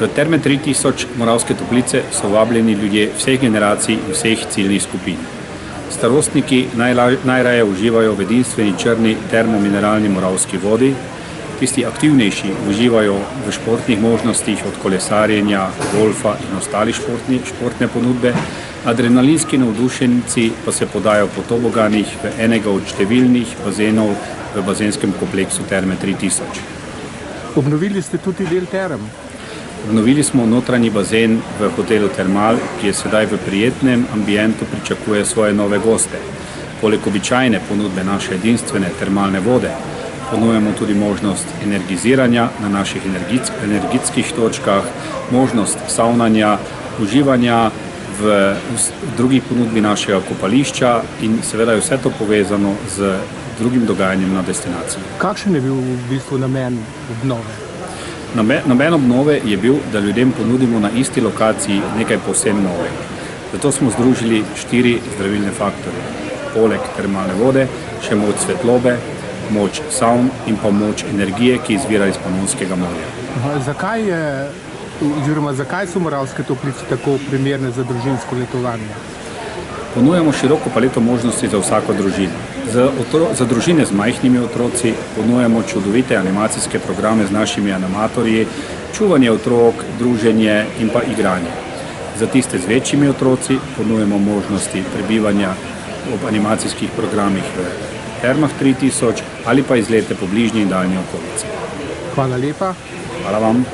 V Terme 3000 Moravske Toplice so vabljeni ljudje vseh generacij in vseh ciljnih skupin. Starostniki najraje uživajo v edinstveni črni termomineralni moravski vodi, tisti aktivnejši uživajo v športnih možnostih od kolesarjenja, golfa in ostalih športne ponudbe, adrenalinski navdušenci pa se podajo po toboganih v enega od številnih bazenov v bazenskem kompleksu Terme 3000. Obnovili ste tudi del term. Obnovili smo notranji bazen v hotelu Termal, ki je sedaj v prijetnem ambientu pričakuje svoje nove goste. Poleg običajne ponudbe naše edinstvene termalne vode, ponujemo tudi možnost energiziranja na naših energetskih točkah, možnost savnanja, uživanja v drugi ponudbi našega kopališča in seveda je vse to povezano z drugim dogajanjem na destinaciji. Kakšen je bil v bistvu namen obnove? Namen obnove je bil, da ljudem ponudimo na isti lokaciji nekaj povsem novega. Zato smo združili 4 zdravilne faktorje. Poleg termalne vode še moč svetlobe, moč savn in pa moč energije, ki izvira iz Panonskega morja. Zakaj so Moravske Toplice tako primerne za družinsko letovanje? Ponujamo široko paleto možnosti za vsako družino. Za družine z majhnimi otroci ponujamo čudovite animacijske programe z našimi animatorji, čuvanje otrok, druženje in pa igranje. Za tiste z večjimi otroci ponujemo možnosti prebivanja ob animacijskih programih v Termah 3000 ali pa izlete po bližnji in daljni okolici. Hvala lepa. Hvala vam.